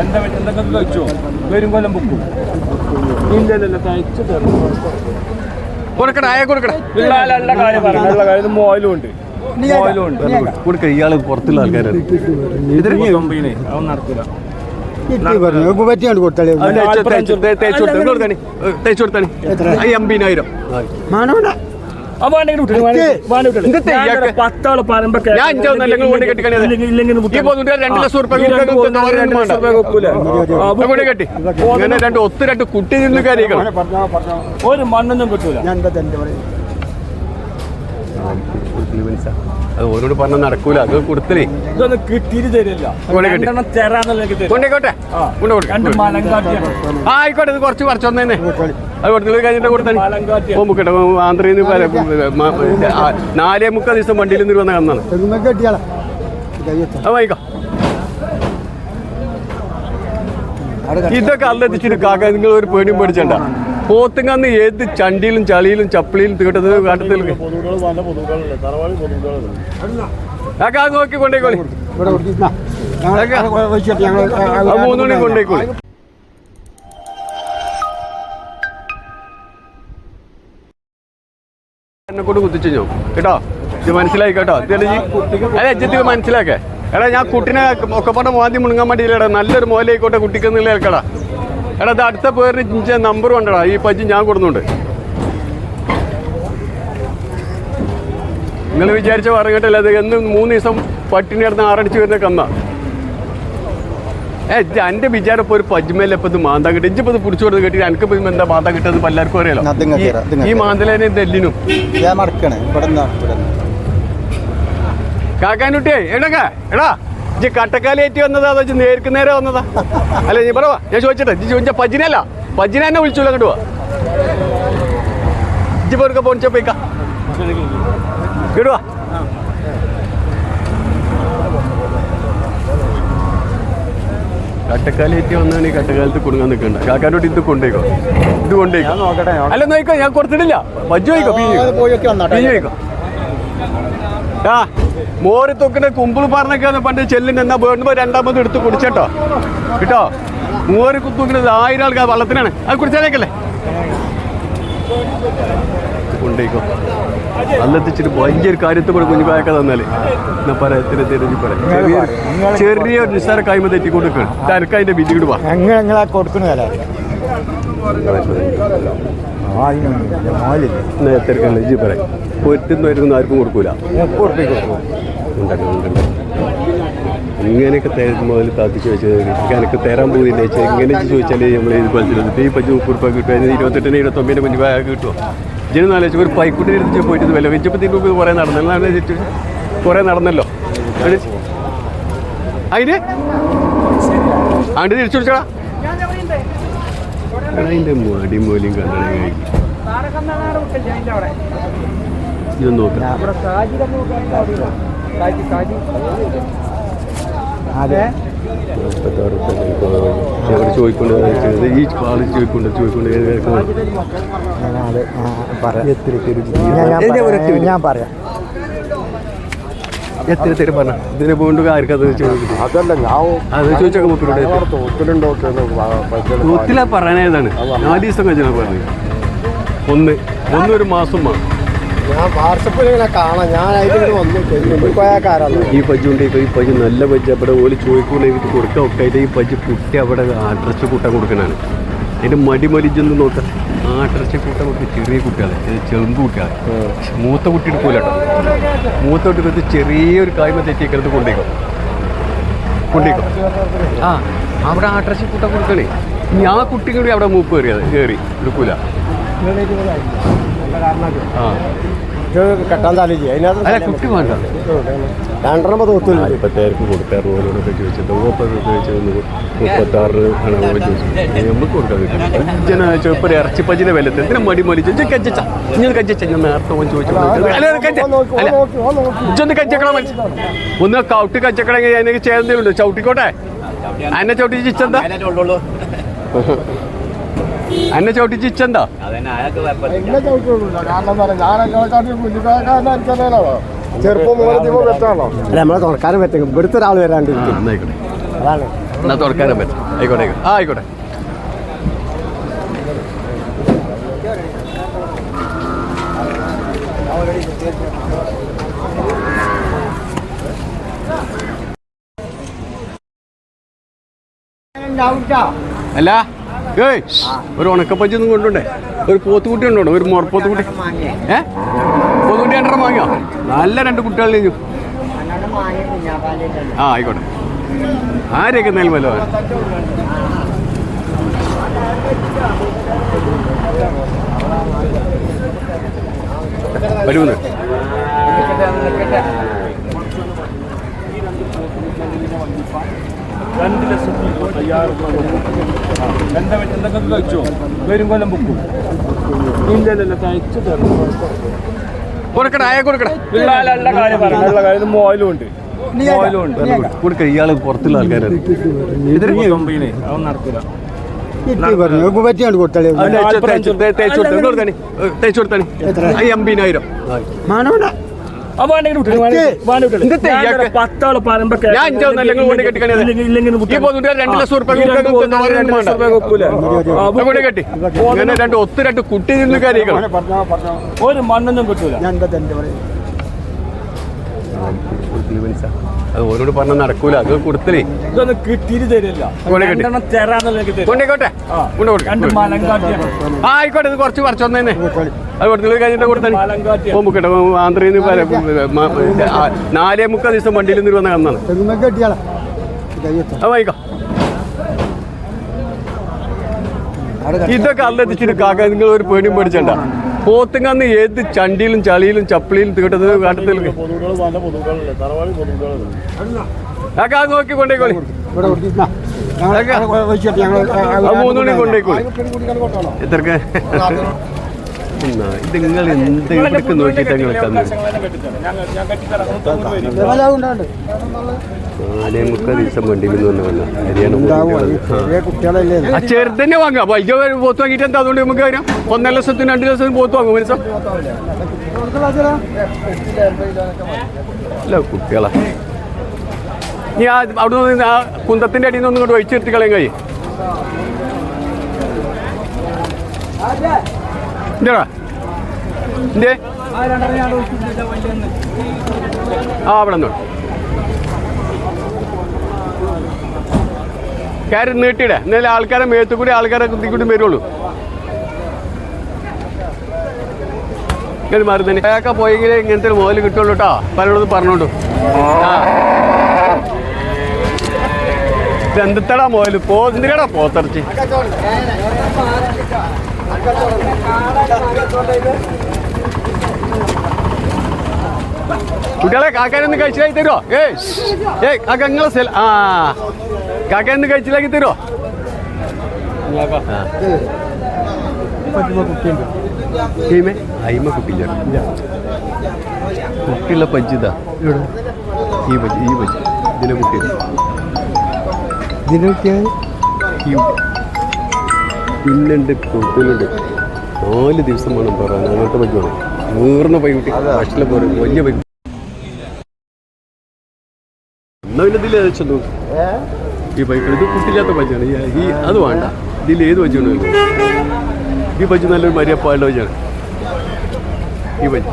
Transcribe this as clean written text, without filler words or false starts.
എന്തൊക്കെ കഴിച്ചോ വരും കൊല്ലം പൊക്കും ഇല്ലല്ല കഴിച്ചു കൊടുക്കട കൊടുക്കട കാര്യം മോയിലും ഉണ്ട് കൊടുക്ക. ഇയാള് പുറത്തുള്ള ആൾക്കാരാണ്. നടക്കൂല തേച്ചു കൊടുത്താണ് 50,000. ഞാൻ 2 കുട്ടി നിന്ന് കാര്യങ്ങൾ ഒരു മണ്ണൊന്നും കിട്ടൂല. അത് ഓരോട് പറഞ്ഞ നടക്കൂല. അത് കൊടുത്തേ ഇതൊന്നും കിട്ടിയിട്ട് തരില്ല. കൊണ്ടേക്കോട്ടെ ആയിക്കോട്ടെ. ഇത് കുറച്ച് കുറച്ചൊന്നേ അത് കൊടുത്തിട്ട് കഴിഞ്ഞിട്ട് കൊടുത്താണ്. പോകുമ്പോട്ടെ ആന്ധ്രയിൽ നിന്ന് 4:30 ദിവസം വണ്ടിയിൽ നിന്ന് വന്ന കന്നാണ്. അത് വായിക്കാം. ഇതൊക്കെ അല്ലെത്തിച്ചിട്ട് കാക്ക നിങ്ങൾ ഒരു പേടിയും പേടിച്ചണ്ട. പോത്തുങ്ങന്ന് ഏത് ചണ്ടിയിലും ചളിയിലും ചപ്പിളിയിലും തീട്ടത് കാട്ടത്തിൽ കാക്ക നോക്കി കൊണ്ടേക്കോളി. 3 മണി കൊണ്ടേക്കോളി. എന്നെ കൊണ്ട് കുത്തിച്ചു ഞാൻ കേട്ടോ. ഇത് മനസ്സിലായി കേട്ടോ. അതെ അജ്ജത്ത് മനസ്സിലാക്കേ. എടാ ഞാൻ കുട്ടീനെ ഒക്കെ പറഞ്ഞ മോദി മുണങ്ങാൻ വേണ്ടിയില്ലടാ. നല്ലൊരു മോലായിക്കോട്ടെ കുട്ടിക്കെന്നുള്ള കേൾക്കടാ. എടാ അത് അടുത്ത പേരിന് നമ്പർ കൊണ്ടടാ. ഈ പജ്ജി ഞാൻ കൊടുക്കുന്നുണ്ട്. നിങ്ങൾ വിചാരിച്ച പറഞ്ഞിട്ടില്ല. അത് എന്ന് 3 ദിവസം പട്ടിണി കിടന്ന് ആറടിച്ച് വരുന്ന കന്ന. എൻ്റെ വിചാരം ഇപ്പോൾ ഒരു പജ്മേല ഇപ്പം ഇത് മാന്താൻ കിട്ടും. ഇഞ്ചിപ്പോൾ ഇത് പിടിച്ചു കൊടുത്ത് കെട്ടി എനിക്കിപ്പോൾ എന്താ മാന്താൻ കിട്ടുന്നത് എല്ലാവർക്കും അറിയാലോ. ഈ മാന്തലേനെ തെല്ലിനും കാക്കാനുട്ടിയെ എടക്കാ എടാ ഇജ്ജ് കട്ടക്കാലേറ്റി വന്നതാ അതോ നേർക്ക് നേരെ വന്നതാ? അല്ല നീ പറവാ. ഞാൻ ചോദിച്ചിട്ടെ ഇജ്ജ് ചോദിച്ച പജ്ജിനല്ല പജ്ജിനെ എന്നെ വിളിച്ചൂല കിട്ടുവാ. ഇജ്ജ് പോർക്ക പോണിച്ച പോയിക്കാ കിടുവാ. കട്ടക്കാലേറ്റി വന്നാണ് ഈ കട്ടക്കാലത്ത് കുടുങ്ങാൻ നിൽക്കണ്ട. കാക്കാനോട്ട് ഇത് കൊണ്ടേക്കോ. ഇത് കൊണ്ടേക്കോ. അല്ല നോക്കോ ഞാൻ കൊടുത്തിട്ടില്ല. പജ്ജു പോയിക്കോ. പിഞ്ഞു ആ മോര് തൊക്കിന്റെ കുമ്പിൾ പറഞ്ഞൊക്കെയാണ് പണ്ട് ചെല്ലിന് എന്നാ വേണ്ടുമ്പോ 2ാമത് എടുത്ത് കുടിച്ചേട്ടോ കേട്ടോ. മോര് കുത്തുക്കുന്നത് 1000 ആൾക്കാർ വള്ളത്തിനാണ്. അത് കുടിച്ചാലേക്കല്ലേ കൊണ്ടേക്കോ. അല്ലെത്തിച്ചിട്ട് വലിയൊരു കാര്യത്തിൽ കൂടെ കുഞ്ഞുകായൊക്കെ തന്നാലേ എന്നാ പറയാ. ചെറിയൊരു നിസ്സാര കായ്മ തെറ്റി കൊടുക്കണം. തിരക്ക് അതിന്റെ ബില്ല് പോവാ. തിരക്കല്ല ഇജ്ജി പറയാം. പൊറ്റുന്ന ആർക്കും കൊടുക്കൂല. ഇങ്ങനെയൊക്കെ മുതൽ താത്തിച്ച് വെച്ചത് എനിക്ക് തരാൻ പോയില്ല. ഇങ്ങനെ ചോദിച്ചാൽ നമ്മൾ ഇത് കളിച്ചിരുന്നത് ഈ 10 30 രൂപ കിട്ടും. 28 29 5 കിട്ടുമോ? ഇതിന് നാലോചിച്ച് ഒരു പൈക്കുട്ടി എടുത്ത് പോയിട്ട് വില വെച്ചപ്പോൾ തിരുമ്പ് കുറേ നടന്നല്ലോ. കുറേ നടന്നല്ലോ. അതിന് തിരിച്ചു പിടിച്ചോടാ. അതിൻ്റെ അടിമൂലിയും കണ്ടണേ ഇതൊന്നും നോക്കാം. ചോദിക്കൊണ്ട് ഈ ആള് ചോദിക്കൊണ്ട് ഞാൻ പറയാം. എത്ര തരം പറഞ്ഞ ഇതിനെ പോകേണ്ട ആർക്കത് ചോദിച്ചൊക്കെ തൂത്തില പറയാനേതാണ്. 4 ദിവസം കഴിഞ്ഞാൽ പറഞ്ഞു. ഒരു മാസം വേണം. ഈ പജ്ജുണ്ട്. ഈ പജ്ജ് നല്ല പജ്ജ് അവിടെ ഓല് ചോദിക്കൊണ്ട് കൊടുക്കാൻ ഒക്കെ ആയിട്ട് ഈ പജ്ജ് കുട്ടി അവിടെ അഡ്രസ് കൂട്ടാൻ കൊടുക്കണാണ്. അതിൻ്റെ മടിമലിച്ചൊന്ന് നോക്കാം. അഡ്രസ് കൂട്ടാൻ കൊടുക്കുക ചെറിയ കുട്ടികളെ ചെറുമ്പ് കുട്ടികളെ. മൂത്ത കുട്ടി എടുക്കൂല കേട്ടോ. മൂത്ത കുട്ടി എടുത്ത് ചെറിയൊരു കായ്മ തെറ്റിക്കടുത്ത് കൊണ്ടേക്കോ. ആ അവിടെ അഡ്രസ് കൂട്ടാൻ കൊടുക്കണേ. ആ കുട്ടി കൂടി അവിടെ മൂപ്പ് കയറി എടുക്കൂല. ആ കെട്ടാൻ താല്പര്യം അതിനകത്ത് കുട്ടി വേണ്ട. 2 തോത്തില്ല. 50,000 കൊടുക്കാറ് ഓരോടൊക്കെ ചോദിച്ചത് 36 ആണ് നമുക്ക് കൊടുക്കാൻ പറ്റും. ഇപ്പോൾ ഇറച്ചിപ്പച്ചിൻ്റെ വിലത്ത് എന്തിനാ മടിമലിച്ച് കജ്ജ ഇങ്ങനെ കജ്ജ ഞാൻ നേരത്തെ ചോദിച്ചു. ഇജ്ജൊന്ന് കജ്ജക്കണം. ഒന്ന് കൗട്ട് കജ്ജക്കണമെങ്കിൽ അതിനൊക്കെ ചേർന്നുണ്ട്. ചവിട്ടിക്കോട്ടെ. എന്നെ ചവിട്ടിച്ച് ഇച്ചെന്താ? എന്നെ ചവിട്ടിച്ച് ഇച്ചെന്താ? ചെറുപ്പം നമ്മളെ തുറക്കാനും പറ്റും. ഇവിടുത്തെ ഒരാൾ വരാണ്ട് അതാണ് എന്നാ തുറക്കാനും പറ്റും. ആയിക്കോട്ടെ ആയിക്കോട്ടെ. അല്ല ഏയ് ഒരു ഉണക്കപ്പച്ചി ഒന്നും കൊണ്ടുണ്ടേ, ഒരു പോത്തുകുട്ടി ഉണ്ടോ, ഒരു മുറപ്പോത്തുകുട്ടി. പോത്തുകുട്ടി 2 വാങ്ങിയോ? നല്ല 2 കുട്ടികൾ കഴിഞ്ഞു. ആ ആയിക്കോട്ടെ. ആരെയൊക്കെ എന്നാലും വല്ലോ വരുമെന്ന്. എന്തൊക്കെ കഴിച്ചോ? വരും കൊല്ലം ബുക്കും ഇല്ലല്ലോ തയ്ച്ചു കൊടുക്കട ആയ കൊടുക്കട. മോയിലും ഉണ്ട്, മോയിലും ഉണ്ട്. കൊടുക്ക. ഇയാള് പുറത്തുള്ള ആൾക്കാരാണ്. നടക്കില്ല. തേച്ചു കൊടുത്താണ് 50,000. ഒത്ത് 2 കുട്ടി നിന്ന് കാര്യങ്ങൾ ഒരു മണ്ണൊന്നും കിട്ടൂല. അത് ഓരോട് പറഞ്ഞ നടക്കൂല. അത് കൊടുത്തേ ഇതൊന്നും കിട്ടിയിട്ട് തരില്ല. കൊണ്ടേക്കോട്ടെ. ആയിക്കോട്ടെ. ഇത് കുറച്ച് പറിച്ചൊന്നേ അത് കൊടുത്തത് കഴിഞ്ഞിട്ട് കൊടുത്തേ. പോകുമ്പോട്ടെ ആന്ധ്രയിൽ നിന്ന് 4-3 ദിവസം വണ്ടിയിൽ നിന്ന് വന്ന കന്നാണ്. അത് വായിക്കാം. ഇതൊക്കെ അല്ലെത്തിച്ചിട്ട് കാക്ക നിങ്ങൾ ഒരു പേടിയും പേടിച്ചണ്ട. പോത്തുങ്ങന്ന് ഏത് ചണ്ടിയിലും ചളിയിലും ചപ്പിളിയിലും തീട്ടത് കാട്ടത്തിൽ കാക്ക അത് നോക്കി കൊണ്ടേക്കോളി. 3 മണി കൊണ്ടേക്കോളി. എത്രക്ക് ഇത് നിങ്ങൾ എന്ത് ഇവിടേക്ക് നോക്കിയിട്ട് നിങ്ങൾ തന്നു? 4-3 ദിവസം വണ്ടിയിൽ നിന്ന് വന്ന ഹരിയാന. ആ ചെറുതന്നെ വാങ്ങാം. വലിയ പോത്ത് വാങ്ങിയിട്ട് എന്താ? അതുകൊണ്ട് നമുക്ക് വരാം. 1 ലക്ഷത്തിന് 2 ലക്ഷത്തിന് പോത്ത് വാങ്ങും മനസ്സോ? അല്ല കുട്ടികളാ. നീ അവിടെ നിന്ന് ആ കുന്തത്തിന്റെ അടിയിൽ നിന്ന് ഇങ്ങോട്ട് ഒഴിച്ചെടുത്ത് കളയാൻ കഴിയും. എന്താ എന്തേ? ആ അവിടെ നിന്നോ കാര്യം നീട്ടിയിടേ. എന്നാലും ആൾക്കാരെ മേത്തു കൂടി ആൾക്കാരെ കുത്തിക്കൂടി വരുള്ളൂ. ഇങ്ങനെ മാറി തന്നെ കേൾക്കാൻ പോയെങ്കിലേ ഇങ്ങനത്തെ ഒരു മുതൽ കിട്ടുള്ളൂ കേട്ടോ. പലരോടും പറഞ്ഞോണ്ടു. ആ എന്തിത്തടാ മുതൽ എന്തിനാടാ പോത്തിറച്ചി? കുട്ടികളെ കാക്കാനൊന്ന് കഴിച്ചിലാക്കി തരുമോ? ഏയ് കാക്ക നിങ്ങളെ ആ കാക്കാനൊന്ന് കഴിച്ചിലാക്കി തരുമോ? അയിമ കുട്ടിയില്ല. കുട്ടിയുള്ള പജ്ജിതാ ഈ പജ്ജി ഇതിനെ കുട്ടി പിന്നുണ്ട് കുട്ടികളുണ്ട്. 4 ദിവസം വേണം പറയാൻ. അങ്ങനത്തെ പജ്ജി വേണം. വീർന്ന പൈകുട്ടി ഭക്ഷണം പോലെ വലിയ പൈകുട്ടി. എന്നാ പിന്നെ ഇതിൽ ചെന്നു ഈ പൈക്കുട്ടി. ഇത് കുട്ടിയില്ലാത്ത പജ്ജാണ്. ഈ അത് വേണ്ട. ഇതിൽ ഏത് പജ്ജാണ്? ഈ പജ്ജി നല്ലൊരു മരിയപ്പാളുടെ പജ്ജാണ് ഈ പജ്ജി.